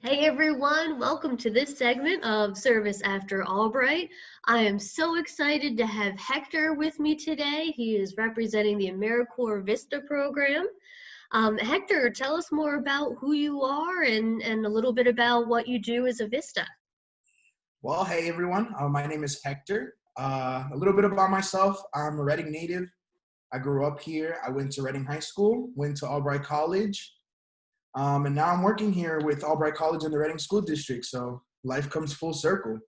Hey everyone, welcome to this segment of Service After Albright. I am so excited to have Hector with me today. He is representing the AmeriCorps VISTA program. Hector, tell us more about who you are and a little bit about what you do as a VISTA. Well, hey everyone, my name is Hector. A little bit about myself. I'm a Reading native. I grew up here. I went to Reading High School, went to Albright College, and now I'm working here with Albright College in the Reading School District. So life comes full circle.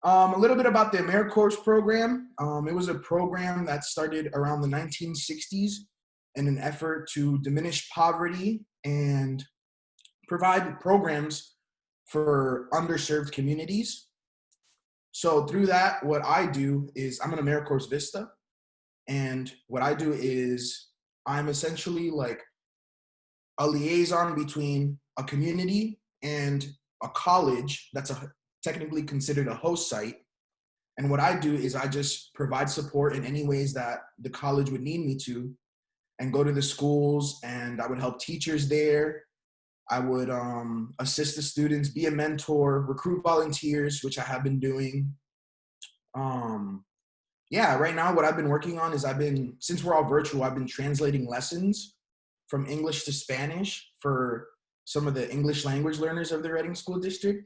A little bit about the AmeriCorps program. It was a program that started around the 1960s in an effort to diminish poverty and provide programs for underserved communities. So through that, what I do is I'm an AmeriCorps VISTA, and what I do is I'm essentially like a liaison between a community and a college that's technically considered a host site. And what I do is I just provide support in any ways that the college would need me to, and go to the schools, and I would help teachers there. I would assist the students, be a mentor, recruit volunteers, which I have been doing. Um, yeah, right now what I've been working on is since we're all virtual, I've been translating lessons from English to Spanish for some of the English language learners of the Reading School District,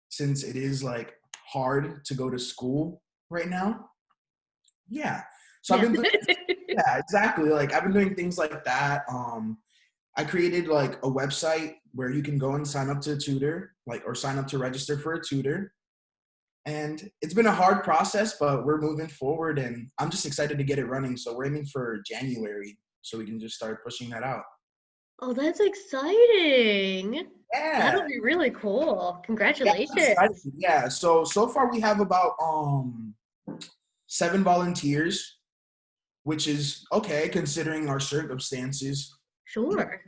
since it is like hard to go to school right now. Yeah. So I've Yeah. been doing, yeah, exactly. Like I've been doing things like that. I created like a website where you can go and sign up to a tutor, like, or sign up to register for a tutor. And it's been a hard process, but we're moving forward and I'm just excited to get it running. So we're aiming for January so we can just start pushing that out. Oh, that's exciting. That'll Yeah. be really cool. Yeah, I'm excited. Congratulations. Yeah. So far we have about 7 volunteers, which is okay considering our circumstances. Sure.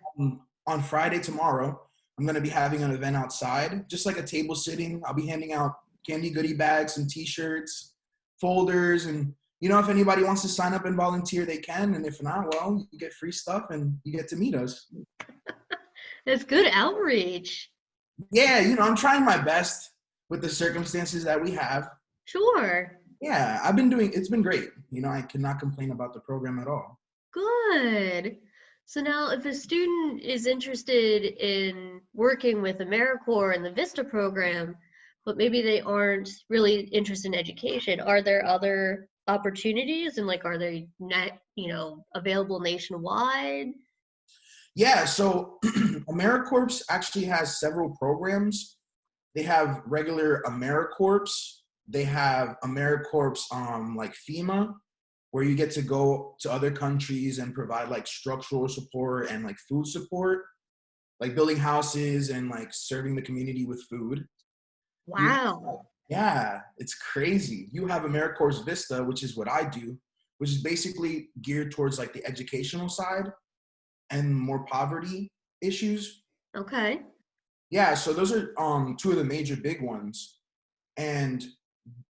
On Friday tomorrow, I'm gonna be having an event outside, just like a table sitting. I'll be handing out candy goodie bags and t-shirts, folders, and if anybody wants to sign up and volunteer, they can. And if not, well, you get free stuff and you get to meet us. That's good outreach. Yeah, I'm trying my best with the circumstances that we have. Sure. Yeah, it's been great. I cannot complain about the program at all. Good. So now, if a student is interested in working with AmeriCorps and the VISTA program, but maybe they aren't really interested in education, are there other opportunities and like are they available nationwide? Yeah, so AmeriCorps actually has several programs. They have regular AmeriCorps. They have AmeriCorps like FEMA, where you get to go to other countries and provide like structural support and like food support, like building houses and like serving the community with food. You Wow. Yeah, it's crazy. You have AmeriCorps Vista, which is what I do, which is basically geared towards like the educational side and more poverty issues. Okay. Yeah, so those are two of the major big ones. And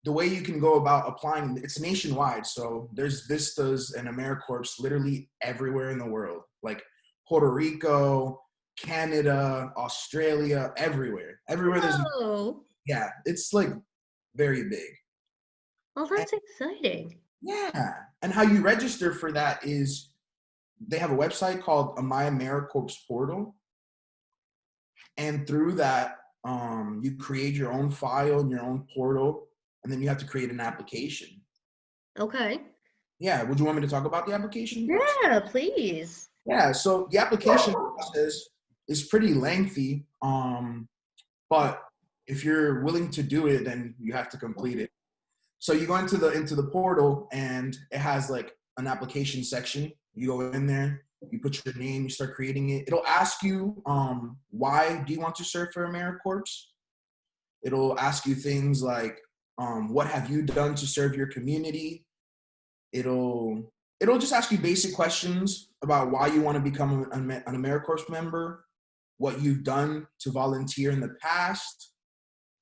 the way you can go about applying, it's nationwide. So there's Vistas and AmeriCorps literally everywhere in the world, like Puerto Rico, Canada, Australia, everywhere. Everywhere there's, Oh, yeah, it's like very big. well, And that's exciting. yeah, and how you register for that is they have a website called a My AmeriCorps portal. And through that, you create your own file and your own portal, and then you have to create an application. Okay. Yeah, would you want me to talk about the application process? Yeah, please. Yeah, so the application process is pretty lengthy, but if you're willing to do it, then you have to complete it. So you go into the portal, and it has like an application section. You go in there, you put your name, you start creating it. It'll ask you, why do you want to serve for AmeriCorps? It'll ask you things like, what have you done to serve your community? It'll just ask you basic questions about why you want to become an AmeriCorps member, what you've done to volunteer in the past.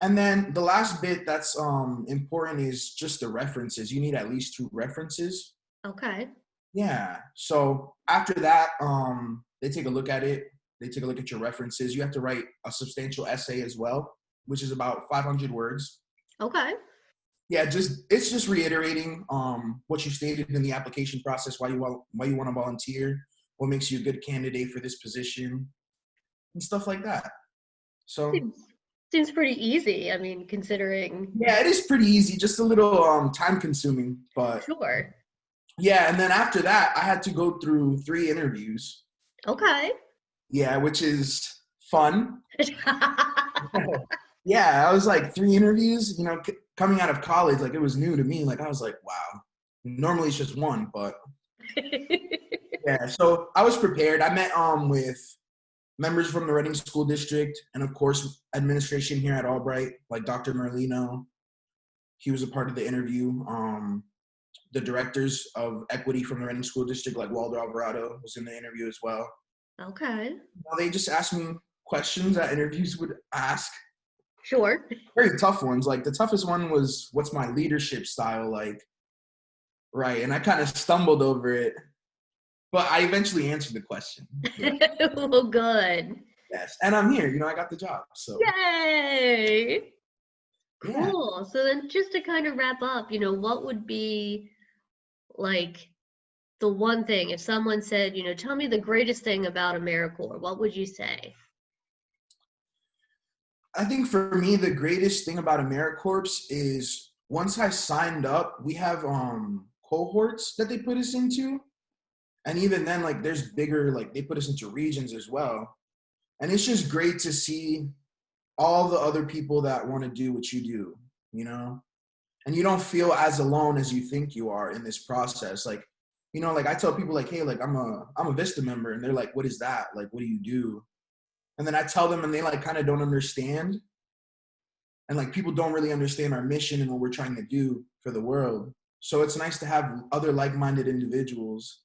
And then the last bit that's important is just the references. You need at least 2 references. Okay. Yeah. So after that, they take a look at it. They take a look at your references. You have to write a substantial essay as well, which is about 500 words. Okay. Yeah, it's just reiterating what you stated in the application process, why you want to volunteer, what makes you a good candidate for this position, and stuff like that. So Seems pretty easy. I mean, considering. yeah, it is pretty easy, just a little time consuming, but Sure. yeah. And then after that, I had to go through 3 interviews. Okay. Yeah, which is fun. Yeah, I was like 3 interviews, coming out of college, like it was new to me. Like I was like, wow. Normally it's just 1, but yeah. So I was prepared. I met with members from the Reading School District and of course administration here at Albright, like Dr. Merlino. He was a part of the interview. The directors of equity from the Reading School District, like Waldo Alvarado, was in the interview as well. Okay. Well, they just asked me questions that interviews would ask. Sure. Very tough ones. Like the toughest one was, what's my leadership style like? Right. And I kind of stumbled over it, but I eventually answered the question. Yeah. Well, good. Yes. And I'm here, I got the job. So Yay. yeah. Cool. So then just to kind of wrap up, what would be like the one thing if someone said, tell me the greatest thing about AmeriCorps, what would you say? I think for me, the greatest thing about AmeriCorps is once I signed up, we have cohorts that they put us into. And even then, like there's bigger, like they put us into regions as well. And it's just great to see all the other people that want to do what you do, and you don't feel as alone as you think you are in this process. Like, like I tell people like, hey, like I'm a VISTA member, and they're like, what is that? Like, what do you do? And then I tell them and they like kind of don't understand. And like people don't really understand our mission and what we're trying to do for the world. So it's nice to have other like-minded individuals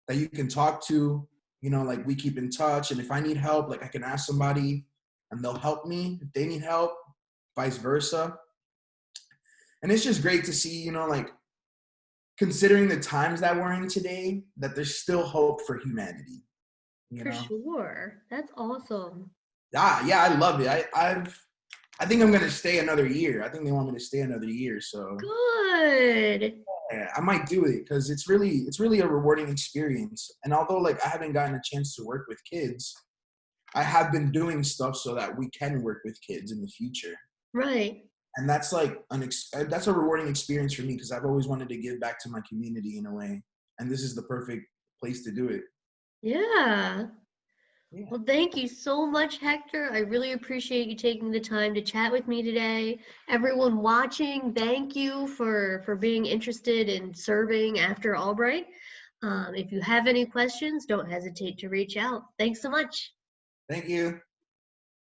that you can talk to, like we keep in touch. And if I need help, like I can ask somebody and they'll help me if they need help, vice versa. And it's just great to see, like considering the times that we're in today, that there's still hope for humanity. For sure. That's awesome. Yeah, I love it. I think I'm gonna stay another year. I think they want me to stay another year. So Good. yeah, I might do it because it's really a rewarding experience. And although like I haven't gotten a chance to work with kids, I have been doing stuff so that we can work with kids in the future. Right. And that's like that's a rewarding experience for me because I've always wanted to give back to my community in a way. And this is the perfect place to do it. Yeah. Yeah. Well, thank you so much, Hector. I really appreciate you taking the time to chat with me today. Everyone watching, thank you for being interested in serving after Albright. If you have any questions, don't hesitate to reach out. Thanks so much. Thank you.